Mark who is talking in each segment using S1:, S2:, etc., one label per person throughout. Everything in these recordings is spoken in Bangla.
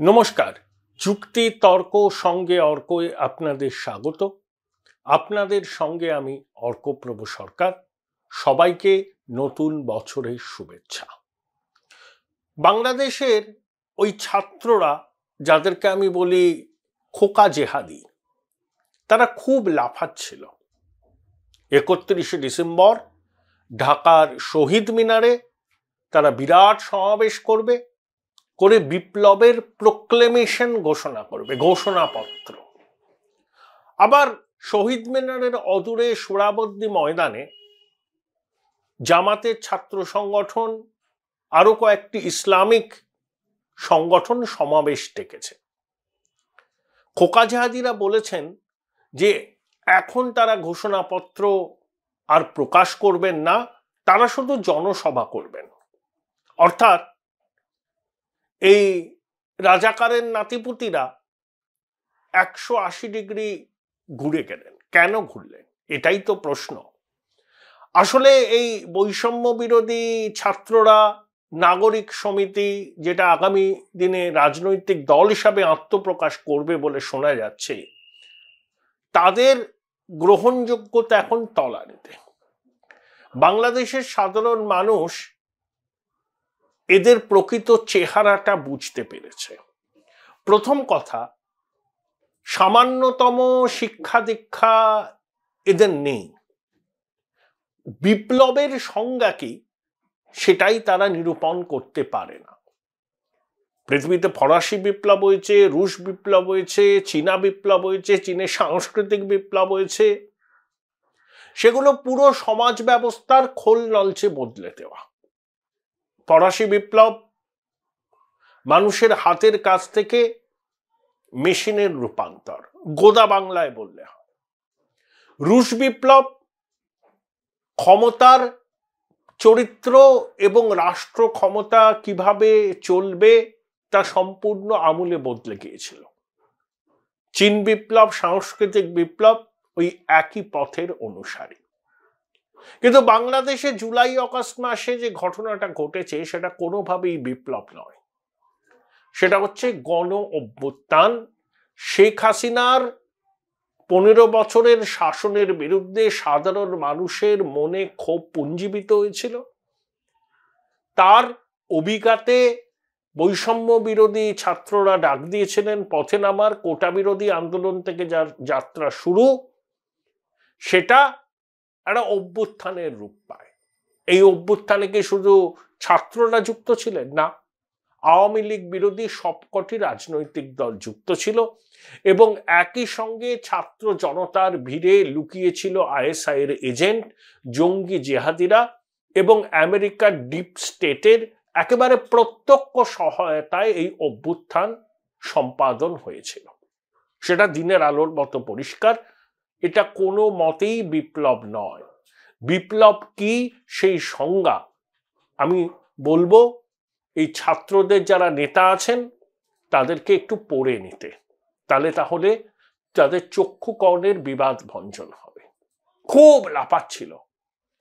S1: নমস্কার। যুক্তি তর্ক সঙ্গে অর্কয়ে আপনাদের স্বাগত। আপনাদের সঙ্গে আমি অর্কপ্রভ সরকার। সবাইকে নতুন বছরের শুভেচ্ছা। বাংলাদেশের ওই ছাত্ররা যাদেরকে আমি বলি খোকা জেহাদি, তারা খুব লাফাচ্ছিল। 31শে ডিসেম্বর ঢাকার শহীদ মিনারে তারা বিরাট সমাবেশ করবে, করে বিপ্লবের প্রোক্লেমেশন ঘোষণা করবে, ঘোষণাপত্র। আবার শহীদ মিনারের অদূরে সোহরাওয়ার্দী ময়দানে জামাতের ছাত্র সংগঠন আরো কয়েকটি ইসলামিক সংগঠন সমাবেশ ডেকেছে। খোকা জেহাদিরা বলেছেন যে এখন তারা ঘোষণাপত্র আর প্রকাশ করবেন না, তারা শুধু জনসভা করবেন। অর্থাৎ এই রাজাকারের নাতিপুতিরা 180 ডিগ্রি ঘুরে গেলেন। কেন ঘুরলেন, এটাই তো প্রশ্ন। আসলে এই বৈষম্য বিরোধী ছাত্ররা নাগরিক সমিতি, যেটা আগামী দিনে রাজনৈতিক দল হিসাবে আত্মপ্রকাশ করবে বলে শোনা যাচ্ছে, তাদের গ্রহণযোগ্যতা এখন তলানিতে। বাংলাদেশের সাধারণ মানুষ এদের প্রকৃত চেহারাটা বুঝতে পেরেছে। প্রথম কথা, সামান্যতম শিক্ষা দীক্ষা এদের নেই। বিপ্লবের সংজ্ঞা কি সেটাই তারা নিরূপণ করতে পারে না। পৃথিবীতে ফরাসি বিপ্লব হয়েছে, রুশ বিপ্লব হয়েছে, চীনা বিপ্লব হয়েছে, চীনের সাংস্কৃতিক বিপ্লব হয়েছে। সেগুলো পুরো সমাজ ব্যবস্থার খোল নলচে বদলে দেওয়া। ফরাসি বিপ্লব মানুষের হাতের কাজ থেকে মেশিনের রূপান্তর, গোদা বাংলায় বললে হয়। রুশ বিপ্লব ক্ষমতার চরিত্র এবং রাষ্ট্র ক্ষমতা কিভাবে চলবে তা সম্পূর্ণ আমূলে বদলে গিয়েছিল। চীন বিপ্লব, সাংস্কৃতিক বিপ্লব ওই একই পথের অনুসারী। কিন্তু বাংলাদেশে জুলাই আগস্ট মাসে যে ঘটনাটা ঘটেছে সেটা কোনোভাবেই বিপ্লব নয়, সেটা হচ্ছে গণ অভ্যুত্থান। শেখ হাসিনার 15 বছরের শাসনের বিরুদ্ধে সাধারণ মানুষের মনে ক্ষোভ পুঞ্জীবিত হয়েছিল। তার অভিঘাতে বৈষম্য বিরোধী ছাত্ররা ডাক দিয়েছিলেন পথে নামার। কোটা বিরোধী আন্দোলন থেকে যার যাত্রা শুরু, সেটা একটা অভ্যুত্থানের রূপ পায়। এই অভ্যুত্থানে কি শুধু ছাত্ররা যুক্ত ছিলেন? না, আওয়ামী লীগ বিরোধী সবকটি রাজনৈতিক দল যুক্ত ছিল এবং একই সঙ্গে ছাত্র জনতার ভিড়ে লুকিয়েছিল আইএসআই এর এজেন্ট, জঙ্গি জেহাদিরা এবং আমেরিকার ডিপ স্টেটের একেবারে প্রত্যক্ষ সহায়তায় এই অভ্যুত্থান সম্পাদন হয়েছিল। সেটা দিনের আলোর মতো পরিষ্কার। এটা কোনো মতেই বিপ্লব নয়। বিপ্লব কি সেই সংজ্ঞা আমি বলবো এই ছাত্রদের যারা নেতা আছেন তাদেরকে একটু পড়ে নিতে, তাহলে তাদের চক্ষু কর্ণের বিবাদ ভঞ্জন হবে। খুব লাফাচ্ছিল,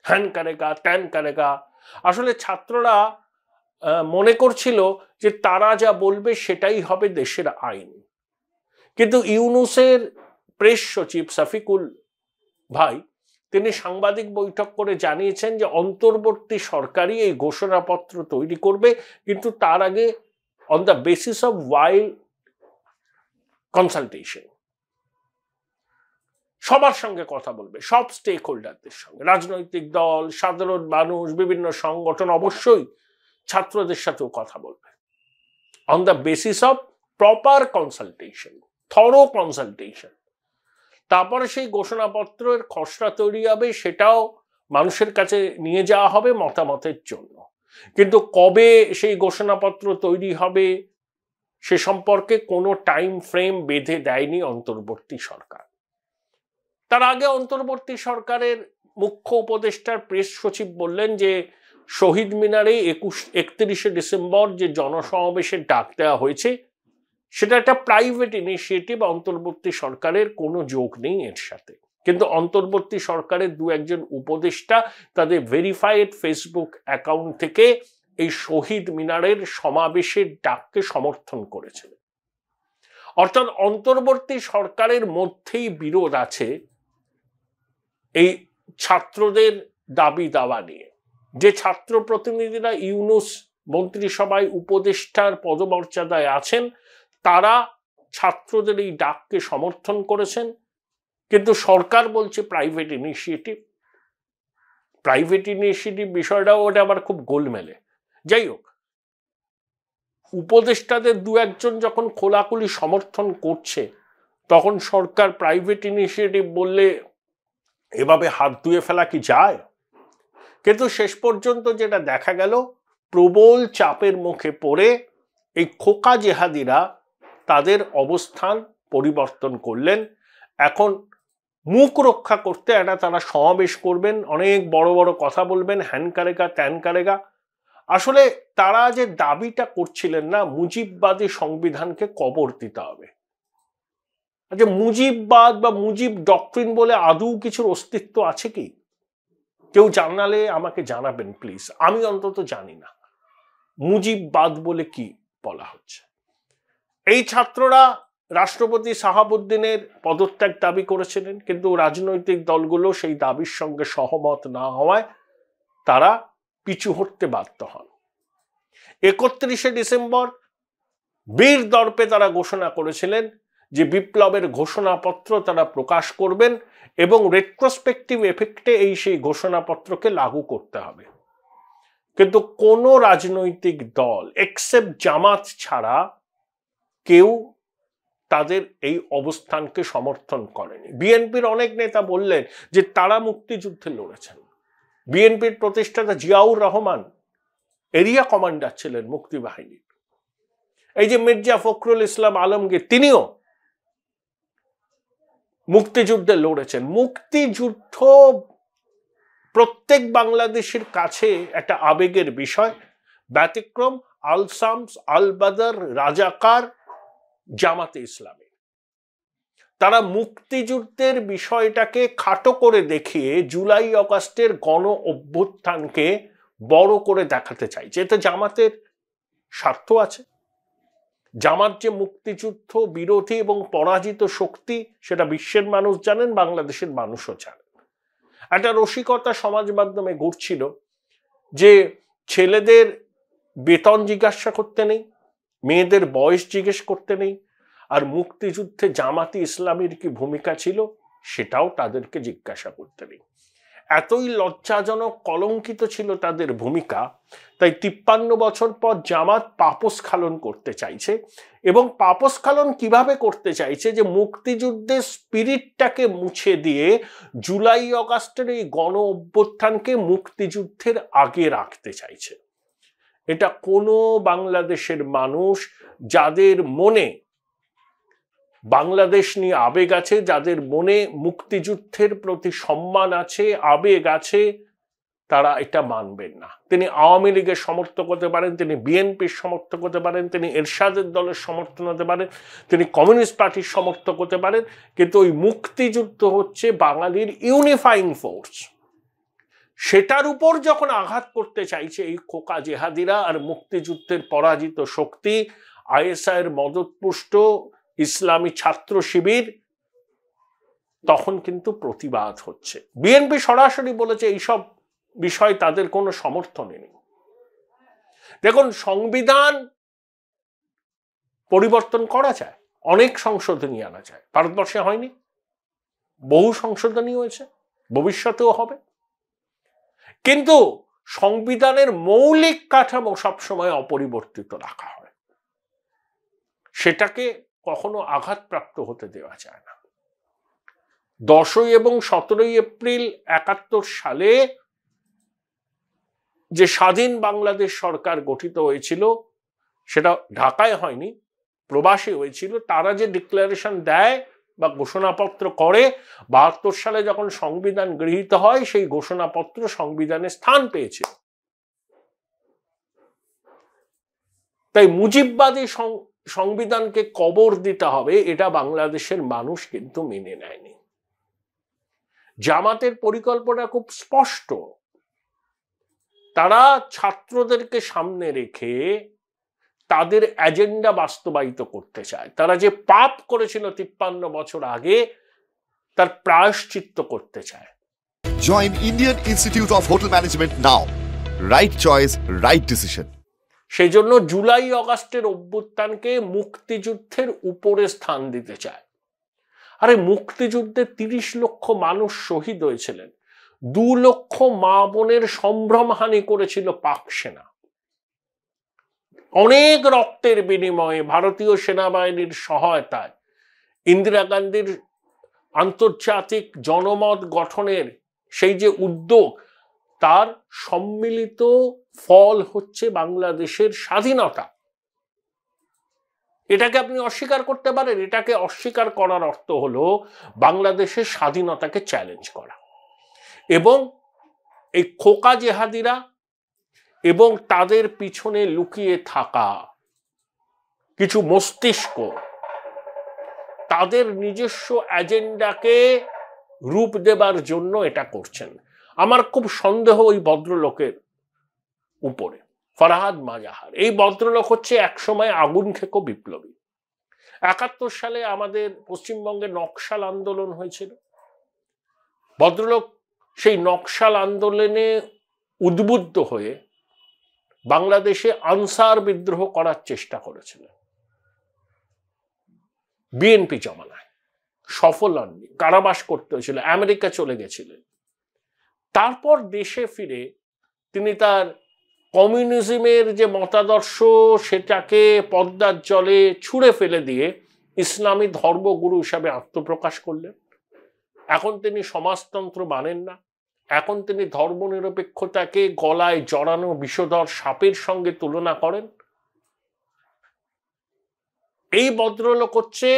S1: হ্যান কারেগা ত্যান কারেগা। আসলে ছাত্ররা মনে করছিল যে তারা যা বলবে সেটাই হবে দেশের আইন। কিন্তু ইউনূসের প্রেস সচিব শফিকুল ভাই, তিনি সাংবাদিক বৈঠক করে জানিয়েছেন যে অন্তর্বর্তী সরকারই এই ঘোষণাপত্র তৈরি করবে, কিন্তু তার আগে on the basis of wild consultation সবার সঙ্গে কথা বলবে, সব স্টেক হোল্ডারদের সঙ্গে, রাজনৈতিক দল, সাধারণ মানুষ, বিভিন্ন সংগঠন, অবশ্যই ছাত্রদের সাথেও কথা বলবে on the basis of proper consultation, thorough consultation. তারপরে সেই ঘোষণাপত্রের খসড়া তৈরি হবে, সেটাও মানুষের কাছে নিয়ে যাওয়া হবে মতামতের জন্য। কিন্তু কবে সেই ঘোষণাপত্র তৈরি হবে সে সম্পর্কে কোনো টাইম ফ্রেম বেঁধে দেয়নি অন্তর্বর্তী সরকার। তার আগে অন্তর্বর্তী সরকারের মুখ্য উপদেষ্টার প্রেস সচিব বললেন যে শহীদ মিনারে 31শে ডিসেম্বর যে জনসমাবেশের ডাক দেওয়া হয়েছে সেটা একটা প্রাইভেট ইনিশিয়েটিভ, অন্তর্বর্তী সরকারের কোনো যোগ নেই এর সাথে। কিন্তু অন্তর্বর্তী সরকারের দু একজন উপদেষ্টা তাদের ভেরিফাইড ফেসবুক অ্যাকাউন্ট থেকে এই শহীদ মিনারের সমাবেশের ডাককে সমর্থন করেছিলেন। অর্থাৎ অন্তর্বর্তী সরকারের মধ্যেই বিরোধ আছে এই ছাত্রদের দাবি দাওয়া নিয়ে। যে ছাত্র প্রতিনিধিরা ইউনূস মন্ত্রিসভায় উপদেষ্টার পদমর্যাদায় আছেন, তারা ছাত্রদের এই ডাককে সমর্থন করেছেন, কিন্তু সরকার বলছে প্রাইভেট ইনিশিয়েটিভ। প্রাইভেট ইনিশিয়েটিভ বিষয়টাও ওটা আবার খুব গোলমেলে। যাই হোক, উপদেষ্টাদের দু একজন যখন খোলাখুলি সমর্থন করছে, তখন সরকার প্রাইভেট ইনিশিয়েটিভ বললে এভাবে হাত ধুয়ে ফেলা কি যায়? কিন্তু শেষ পর্যন্ত যেটা দেখা গেল, প্রবল চাপের মুখে পড়ে এই খোকা জেহাদিরা তাদের অবস্থান পরিবর্তন করলেন। এখন মুখ রক্ষা করতে একটা তারা সমাবেশ করবেন, অনেক বড় বড় কথা বলবেন, হ্যান কারেগা ত্যান কারেগা। আসলে তারা যে দাবিটা করছিলেন না, মুজিববাদী সংবিধানকে কবর দিতে হবে। আচ্ছা, মুজিববাদ বা মুজিব ডক্ট্রিন বলে আদৌ কিছুর অস্তিত্ব আছে কি? কেউ জানালে আমাকে জানাবেন প্লিজ, আমি অন্তত জানি না মুজিববাদ বলে কি বলা হচ্ছে। এই ছাত্ররা রাষ্ট্রপতি শাহাবুদ্দিনের পদত্যাগ দাবি করেছিলেন, কিন্তু রাজনৈতিক দলগুলো সেই দাবির সঙ্গে সহমত না হওয়ায় তারা পিছু হটতে বাধ্য হন। 31শে ডিসেম্বর বীর দর্পে তারা ঘোষণা করেছিলেন যে বিপ্লবের ঘোষণাপত্র তারা প্রকাশ করবেন এবং রেট্রোস্পেক্টিভ এফেক্টে সেই ঘোষণাপত্রকে লাগু করতে হবে। কিন্তু কোনো রাজনৈতিক দল এক্সেপ্ট জামাত ছাড়া কেউ তাদের এই অবস্থানকে সমর্থন করেনি। বিএনপির অনেক নেতা বললেন যে তারা মুক্তিযুদ্ধে লড়েছেন। বিএনপির প্রতিষ্ঠাতা জিয়াউর রহমান এরিয়া কমান্ডার ছিলেন মুক্তিবাহিনীর। এই যে মির্জা ফখরুল ইসলাম আলমগীর, তিনিও মুক্তিযুদ্ধে লড়েছেন। মুক্তিযুদ্ধ প্রত্যেক বাংলাদেশের কাছে একটা আবেগের বিষয়। ব্যতিক্রম আল শামস, আল বদর, রাজাকার, জামাতে ইসলামী। তারা মুক্তিযুদ্ধের বিষয়টাকে খাটো করে দেখিয়ে জুলাই আগস্টের গণ অভ্যুত্থানকে বড় করে দেখাতে চাইছে। এতে জামাতের স্বার্থ আছে। জামাত যে মুক্তিযুদ্ধ বিরোধী এবং পরাজিত শক্তি, সেটা বিশ্বের মানুষ জানেন, বাংলাদেশের মানুষও জানেন। একটা রসিকতা সমাজ মাধ্যমে ঘুরছিল যে ছেলেদের বেতন জিজ্ঞাসা করতে নেই, মেয়েদের বয়স জিজ্ঞেস করতে নেই, আর মুক্তিযুদ্ধে জামাতি ইসলামীর কি ভূমিকা ছিল সেটাও তাদেরকে জিজ্ঞাসা করতে নেই। এতই লজ্জাজনক, কলঙ্কিত ছিল তাদের ভূমিকা। তাই 53 বছর পর জামাত পাপস্খলন করতে চাইছে। এবং পাপস্খলন কিভাবে করতে চাইছে? যে মুক্তিযুদ্ধের স্পিরিটটাকে মুছে দিয়ে জুলাই আগস্টের এই গণ অভ্যুত্থানকে মুক্তিযুদ্ধের আগে রাখতে চাইছে। এটা কোনো বাংলাদেশের মানুষ যাদের মনে বাংলাদেশ নিয়ে আবেগ আছে, যাদের মনে মুক্তিযুদ্ধের প্রতি সম্মান আছে, আবেগ আছে, তারা এটা মানবেন না। তিনি আওয়ামী লীগের সমর্থক হতে পারেন, তিনি বিএনপির সমর্থক হতে পারেন, তিনি এরশাদের দলের সমর্থন হতে পারেন, তিনি কমিউনিস্ট পার্টির সমর্থক হতে পারেন, কিন্তু ওই মুক্তিযুদ্ধ হচ্ছে বাঙালির ইউনিফাইং ফোর্স। সেটার উপর যখন আঘাত করতে চাইছে এই খোকা জেহাদিরা আর মুক্তিযুদ্ধের পরাজিত শক্তি আইএসআইয়ের মদতপুষ্ট ইসলামী ছাত্র শিবির, তখন কিন্তু প্রতিবাদ হচ্ছে। বিএনপি সরাসরি বলেছে এইসব বিষয় তাদের কোনো সমর্থনে নেই। দেখুন, সংবিধান পরিবর্তন করা যায়, অনেক সংশোধনী আনা যায়। ভারতবর্ষে হয়নি, বহু সংশোধনী হয়েছে, ভবিষ্যতেও হবে। কিন্তু সংবিধানের মৌলিক কাঠামো সবসময় অপরিবর্তিত রাখা হয়, সেটাকে কখনো আঘাতপ্রাপ্ত হতে দেওয়া যায় না। 10 এবং 17 এপ্রিল 71 সালে যে স্বাধীন বাংলাদেশ সরকার গঠিত হয়েছিল, সেটা ঢাকায় হয়নি, প্রবাসী হয়েছিল। তারা যে ডিক্লারেশন দেয় বা ঘোষণাপত্র করে, 72 সালে যখন সংবিধান গৃহীত হয়, সেই ঘোষণাপত্র সংবিধানে স্থান পেয়েছে। তাই মুজিববাদী সংবিধানকে কবর দিতে হবে, এটা বাংলাদেশের মানুষ কিন্তু মেনে নেয়নি। জামাতের পরিকল্পনা খুব স্পষ্ট। তারা ছাত্রদেরকে সামনে রেখে তাদের এজেন্ডা বাস্তবায়িত করতে চায়। তারা যে পাপ করেছিল 53 বছর আগে তার প্রায়শ্চিত্ত করতে চায়।
S2: Join Indian Institute of Hotel Management now. Right choice, right decision.
S1: সেই জন্য জুলাই অগাস্টের অভ্যুত্থানকে মুক্তিযুদ্ধের উপরে স্থান দিতে চায়। আরে মুক্তিযুদ্ধে 30 লক্ষ মানুষ শহীদ হয়েছিলেন, 2 লক্ষ মা বোনের সম্ভ্রমহানি করেছিল পাক সেনা। অনেক রক্তের বিনিময়ে ভারতীয় সেনাবাহিনীর সহায়তায় ইন্দিরা গান্ধীর আন্তর্জাতিক জনমত গঠনের সেই যে উদ্যোগ, তার সম্মিলিত ফল হচ্ছে বাংলাদেশের স্বাধীনতা। এটাকে আপনি অস্বীকার করতে পারেন? এটাকে অস্বীকার করার অর্থ হলো বাংলাদেশের স্বাধীনতাকে চ্যালেঞ্জ করা। এবং এই খোকা জেহাদিরা এবং তাদের পিছনে লুকিয়ে থাকা কিছু মস্তিষ্ক তাদের নিজস্ব এজেন্ডাকে রূপ দেবার জন্য এটা করছেন। আমার খুব সন্দেহ ওই ভদ্রলোকের উপরে, ফরহাদ মাজাহার। এই ভদ্রলোক হচ্ছে একসময় আগুন খেকো বিপ্লবী। 71 সালে আমাদের পশ্চিমবঙ্গে নকশাল আন্দোলন হয়েছিল। ভদ্রলোক সেই নকশাল আন্দোলনে উদ্বুদ্ধ হয়ে বাংলাদেশে আনসার বিদ্রোহ করার চেষ্টা করেছিলেন। বিএনপি জমানায় সফল হননি, কারাবাস করতে হয়েছিল, আমেরিকা চলে গেছিলেন। তারপর দেশে ফিরে তিনি তার কমিউনিজমের যে মতাদর্শ সেটাকে পদ্মার জলে ছুঁড়ে ফেলে দিয়ে ইসলামী ধর্মগুরু হিসাবে আত্মপ্রকাশ করলেন। এখন তিনি সমাজতন্ত্র মানেন না, এখন তিনি ধর্মনিরপেক্ষতাকে গলায় জড়ানো বিষধর সাপের সঙ্গে তুলনা করেন। এই ভদ্রলোক হচ্ছে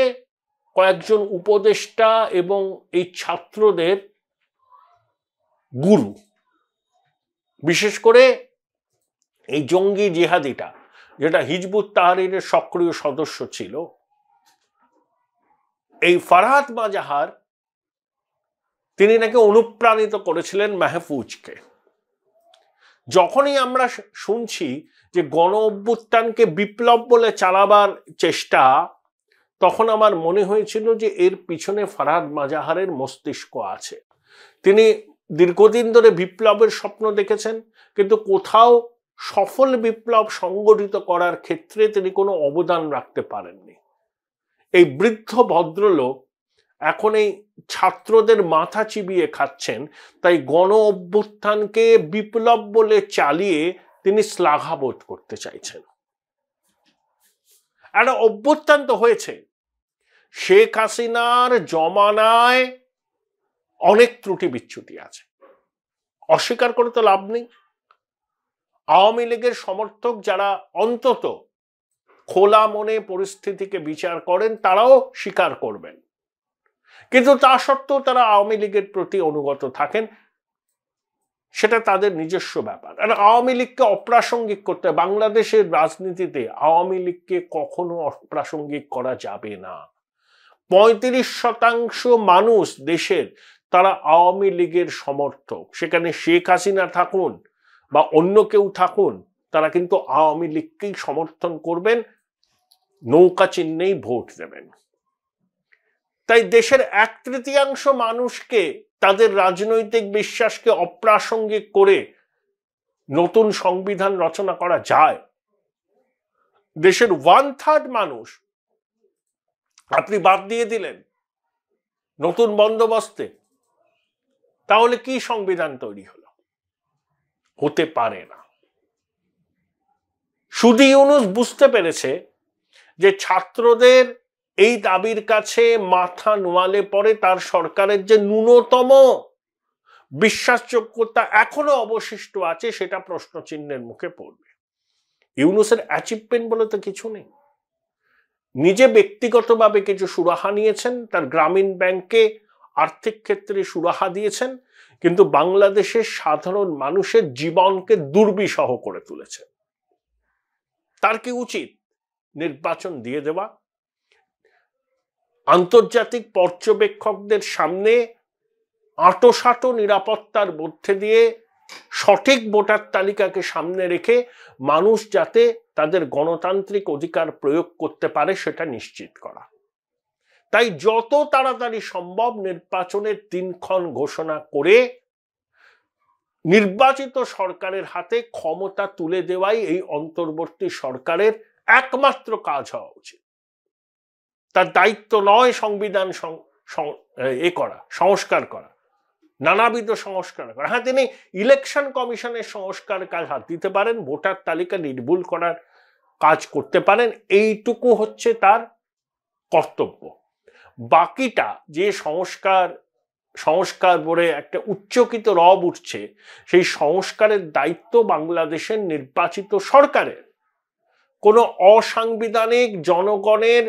S1: কয়েকজন উপদেষ্টা এবং এই ছাত্রদের গুরু। বিশেষ করে এই জঙ্গি জিহাদিটা, যেটা হিজবুত তাহরিরের সক্রিয় সদস্য ছিল, এই ফরহাদ মাজাহার, তিনি নাকি অনুপ্রাণিত করেছিলেন মাহফুজকে। যখনই আমরা শুনছি যে গণ অভ্যুত্থানকে বিপ্লব বলে চালাবার চেষ্টা, তখন আমার মনে হয়েছিল যে এর পিছনে ফরহাদ মাজাহারের মস্তিষ্ক আছে। তিনি দীর্ঘদিন ধরে বিপ্লবের স্বপ্ন দেখেছেন, কিন্তু কোথাও সফল বিপ্লব সংগঠিত করার ক্ষেত্রে তিনি কোনো অবদান রাখতে পারেননি। এই বৃদ্ধ ভদ্রলোক এখন এই ছাত্রদের মাথা চিবিয়ে খাচ্ছেন, তাই গণ অভ্যুত্থানকে বিপ্লব বলে চালিয়ে তিনি শ্লাঘাবোধ করতে চাইছেন। একটা অভ্যুত্থান তো হয়েছে, শেখ হাসিনার জমানায় অনেক ত্রুটি বিচ্যুতি আছে, অস্বীকার করে তো লাভ নেই। আওয়ামী লীগের সমর্থক যারা অন্তত খোলা মনে পরিস্থিতিকে বিচার করেন, তারাও স্বীকার করবেন। কিন্তু তা সত্ত্বেও তারা আওয়ামী লীগের প্রতি অনুগত থাকেন, সেটা তাদের নিজস্ব ব্যাপার। আর আওয়ামী লীগকে অপ্রাসঙ্গিক করতে, বাংলাদেশের রাজনীতিতে আওয়ামী লীগকে কখনো অপ্রাসঙ্গিক করা যাবে না। 35% মানুষ দেশের, তারা আওয়ামী লীগের সমর্থক। সেখানে শেখ হাসিনা থাকুন বা অন্য কেউ থাকুন, তারা কিন্তু আওয়ামী লীগকেই সমর্থন করবেন, নৌকা চিহ্নেই ভোট দেবেন। তাই দেশের 1/3 মানুষকে তাদের রাজনৈতিক বিশ্বাসকে অপ্রাসঙ্গিক করে নতুন সংবিধান রচনা করা যায়? দেশের 1/3 মানুষ আপনি বাদ দিয়ে দিলেন নতুন বন্দোবস্তে, তাহলে কি সংবিধান তৈরি হলো? হতে পারে না। শুধু ইউনূস বুঝতে পেরেছে যে ছাত্রদের এই দাবির কাছে মাথা নোয়ালে পরে তার সরকারের যে ন্যূনতম বিশ্বাসযোগ্যতা এখনো অবশিষ্ট আছে, সেটা প্রশ্নচিহ্নের মুখে পড়বে। ইউনূসের অ্যাচিভমেন্ট বলে তো কিছু নেই। নিজে ব্যক্তিগতভাবে কিছু সুরাহা নিয়েছেন, তার গ্রামীণ ব্যাংকে আর্থিক ক্ষেত্রে সুরাহা দিয়েছেন, কিন্তু বাংলাদেশের সাধারণ মানুষের জীবনকে দুর্বিষহ করে তুলেছেন। তার কি উচিত? নির্বাচন দিয়ে দেওয়া, আন্তর্জাতিক পর্যবেক্ষকদের সামনে আঁটোসাঁটো নিরাপত্তার মধ্যে দিয়ে সঠিক ভোটার তালিকাকে সামনে রেখে মানুষ যাতে তাদের গণতান্ত্রিক অধিকার প্রয়োগ করতে পারে সেটা নিশ্চিত করা। তাই যত তাড়াতাড়ি সম্ভব নির্বাচনের দিনক্ষণ ঘোষণা করে নির্বাচিত সরকারের হাতে ক্ষমতা তুলে দেওয়াই এই অন্তর্বর্তী সরকারের একমাত্র কাজ হওয়া উচিত। তার দায়িত্ব নয় সংবিধান সংস্কার করা, নানাবিধ সংস্কার করা। হ্যাঁ, তিনি ইলেকশন কমিশনের সংস্কার কাজ হাত দিতে পারেন, ভোটার তালিকা নির্ভুল করার কাজ করতে পারেন, এইটুকু হচ্ছে তার কর্তব্য। বাকিটা যে সংস্কার বলে একটা উচ্চকিত রব উঠছে, সেই সংস্কারের দায়িত্ব বাংলাদেশের নির্বাচিত সরকারের, কোনো অসাংবিধানিক জনগণের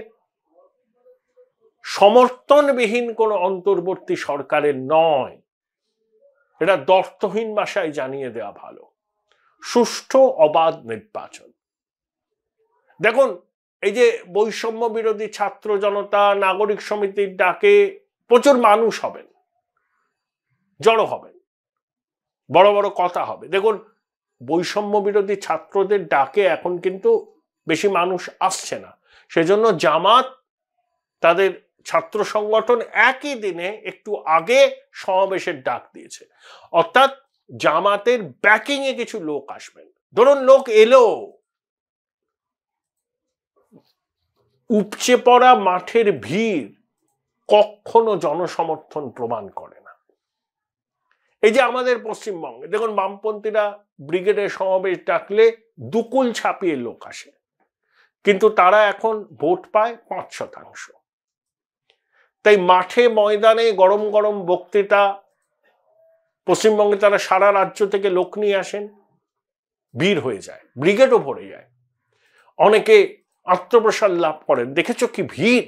S1: সমর্থনবিহীন কোনো অন্তর্বর্তী সরকারের নয়। এটা দর্থহীন ভাষায় জানিয়ে দেওয়া ভালো। সুষ্ঠু অবাধ নির্বাচন। দেখুন, এই যে বৈষম্য বিরোধী ছাত্র জনতা নাগরিক সমিতির ডাকে প্রচুর মানুষ হবেন, জড়ো হবেন, বড় বড় কথা হবে। দেখুন, বৈষম্য বিরোধী ছাত্রদের ডাকে এখন কিন্তু বেশি মানুষ আসছে না, সেজন্য জামাত তাদের ছাত্র সংগঠন একই দিনে একটু আগে সমাবেশের ডাক দিয়েছে। অর্থাৎ জামাতের ব্যাকিং এ কিছু লোক আসবেন। ধরুন লোক এলো, উপচে পড়া মাঠের ভিড় কখনো জনসমর্থন প্রমাণ করে না। এই যে আমাদের পশ্চিমবঙ্গে দেখুন, বামপন্থীরা ব্রিগেডের সমাবেশ ডাকলে দুকুল ছাপিয়ে লোক আসে, কিন্তু তারা এখন ভোট পায় 5%। তাই মাঠে ময়দানে গরম গরম বক্তৃতা, পশ্চিমবঙ্গে তারা সারা রাজ্য থেকে লোক নিয়ে আসেন, ভিড় হয়ে যায়, ব্রিগেডও ভরে যায়, অনেকে আত্মপ্রসাদ লাভ করেন, দেখেছ কি ভিড়,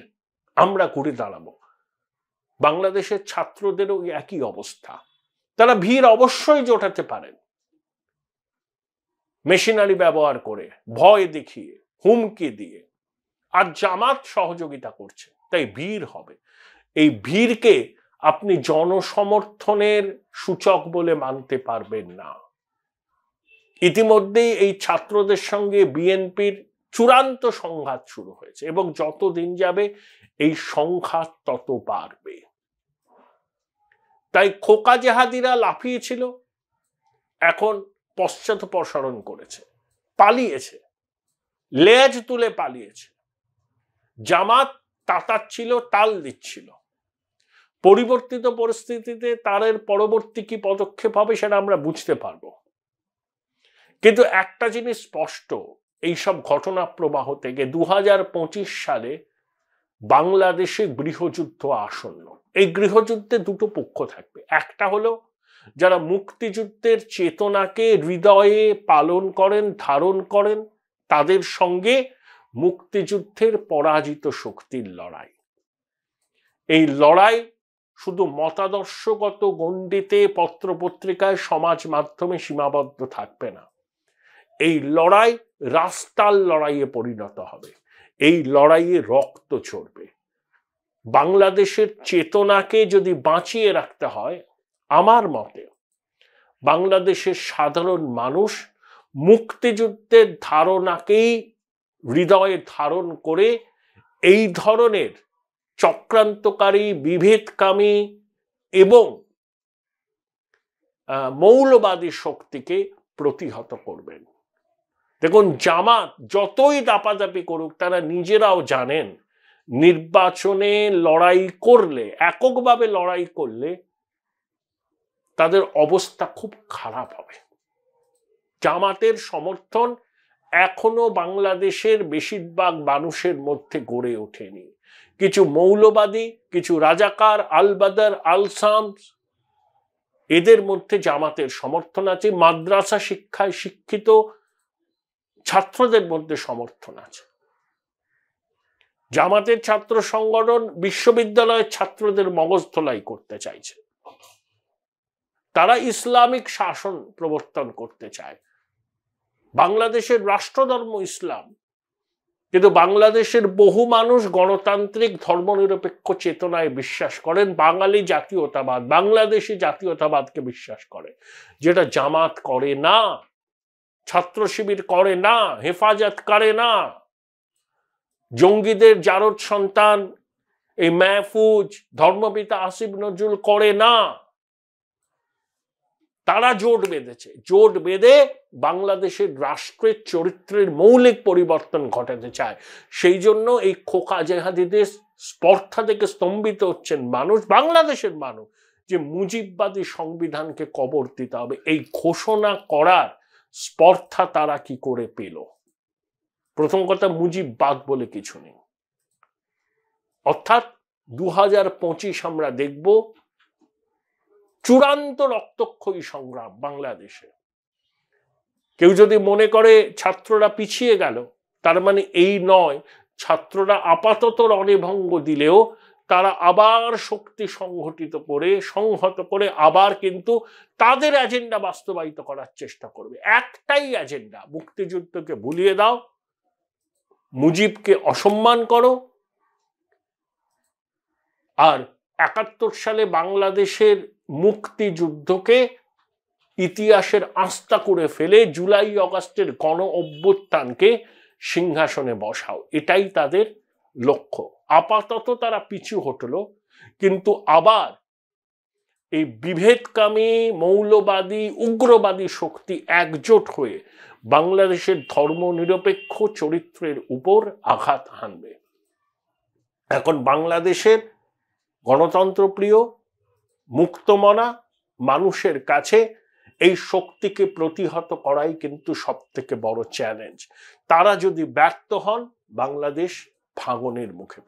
S1: আমরা ঘুরে দাঁড়াবো। বাংলাদেশের ছাত্রদেরও একই অবস্থা, তারা ভিড় অবশ্যই জোটাতে পারেন, মেশিনারি ব্যবহার করে, ভয় দেখিয়ে, হুমকি দিয়ে, আর জামাত সহযোগিতা করছে, তাই ভিড় হবে। এই ভিড়কে আপনি জনসমর্থনের সূচক বলে মানতে পারবেন না। ইতিমধ্যেই এই ছাত্রদের সঙ্গে বিএনপির চূড়ান্ত সংঘাত শুরু হয়েছে, এবং যত দিন যাবে এই সংঘাত তত বাড়বে। তাই খোকা জেহাদিরা লাফিয়েছিল, এখন পশ্চাৎপসরণ করেছে, পালিয়েছে, লেজ তুলে পালিয়েছে। জামাত তাতাচ্ছিল, তাল দিচ্ছিল। পরিবর্তিত পরিস্থিতিতে তার পরবর্তী কি পদক্ষেপ হবে সেটা আমরা বুঝতে পারবো। কিন্তু একটা জিনিস স্পষ্ট, এইসব ঘটনা প্রবাহ থেকে 2025 সালে বাংলাদেশে গৃহযুদ্ধ আসন্ন। এই গৃহযুদ্ধে দুটো পক্ষ থাকবে। একটা হলো যারা মুক্তিযুদ্ধের চেতনাকে হৃদয়ে পালন করেন, ধারণ করেন, তাদের সঙ্গে মুক্তিযুদ্ধের পরাজিত শক্তির লড়াই। এই লড়াই শুধু মতাদর্শগত গণ্ডিতে, পত্রপত্রিকায়, সমাজ মাধ্যমে সীমাবদ্ধ থাকবে না। এই লড়াই রাস্তার লড়াইয়ে পরিণত হবে। এই লড়াইয়ে রক্ত ঝরবে। বাংলাদেশের চেতনাকে যদি বাঁচিয়ে রাখতে হয়, আমার মতে বাংলাদেশের সাধারণ মানুষ মুক্তিযুদ্ধের ধারণাকেই হৃদয়ে ধারণ করে এই ধরনের চক্রান্তকারী, বিভেদকামী এবং মৌলবাদী শক্তিকে প্রতিহত করবেন। দেখুন, জামাত যতই দাপাদাপি করুক, তারা নিজেরাও জানেন নির্বাচনে লড়াই করলে, এককভাবে লড়াই করলে তাদের অবস্থা খুব খারাপ হবে। জামাতের সমর্থন এখনো বাংলাদেশের বেশিরভাগ মানুষের মধ্যে গড়ে ওঠেনি। কিছু মৌলবাদী, কিছু রাজাকার, আল বাদার, আল শামস, এদের মধ্যে জামাতের সমর্থন আছে। মাদ্রাসা শিক্ষায় শিক্ষিত ছাত্রদের মধ্যে সমর্থন আছে। জামাতের ছাত্র সংগঠন বিশ্ববিদ্যালয়ের ছাত্রদের মগজ ধোলাই করতে চাইছে। তারা ইসলামিক শাসন প্রবর্তন করতে চায়। বাংলাদেশের রাষ্ট্রধর্ম ইসলাম, কিন্তু বাংলাদেশের বহু মানুষ গণতান্ত্রিক ধর্মনিরপেক্ষ চেতনায় বিশ্বাস করেন, বাঙালি জাতীয়তাবাদ, বাংলাদেশি জাতীয়তাবাদকে বিশ্বাস করে, যেটা জামাত করে না, ছাত্র শিবির করে না, হেফাজত করে না, জঙ্গিদের জারদ সন্তান এই মাহফুজ, ধর্মপিতা আসিফ নজরুল করে না। তারা জোট বেঁধেছে, জোট বেঁধে বাংলাদেশের রাষ্ট্রের চরিত্রের মৌলিক পরিবর্তন ঘটাতে চায়। সেই জন্য এই খোকা জেহাদিদের স্পর্ধা থেকে স্তম্ভিত হচ্ছেন মানুষ, বাংলাদেশের মানুষ, যে মুজিববাদী সংবিধানকে কবর দিতে হবে। এই ঘোষণা করার স্পর্ধা তারা কি করে পেল? প্রথম কথা, মুজিববাদ বলে কিছু নেই। অর্থাৎ 2025 আমরা দেখব চূড়ান্ত রক্তক্ষয়ী সংগ্রাম বাংলাদেশে। কেউ যদি মনে করে ছাত্ররা পিছিয়ে গেল, তার মানে এই নয় ছাত্ররা আপাতত রণভঙ্গ দিলেও তারা আবার শক্তি সংহত করে আবার কিন্তু তাদের এজেন্ডা বাস্তবায়িত করার চেষ্টা করবে। একটাই এজেন্ডা, মুক্তিযুদ্ধকে ভুলিয়ে দাও, মুজিবকে অসম্মান করো, আর 71 সালে বাংলাদেশের মুক্তিযুদ্ধকে ইতিহাসের আস্থা করে ফেলে জুলাই আগস্টের গণ অভ্যুত্থানকে সিংহাসনে বসাও। এটাই তাদের লক্ষ্য। আপাতত তারা পিছু হটলো, কিন্তু আবার এই বিভেদকামী, মৌলবাদী, উগ্রবাদী শক্তি একজোট হয়ে বাংলাদেশের ধর্মনিরপেক্ষ চরিত্রের উপর আঘাত হানবে। এখন বাংলাদেশের গণতন্ত্রপ্রিয় মুক্তমনা মানুষের কাছে এই শক্তিকে প্রতিহত করাই কিন্তু সব থেকে বড় চ্যালেঞ্জ। তারা যদি ব্যর্থ হন, বাংলাদেশ ভাঙনের মুখে।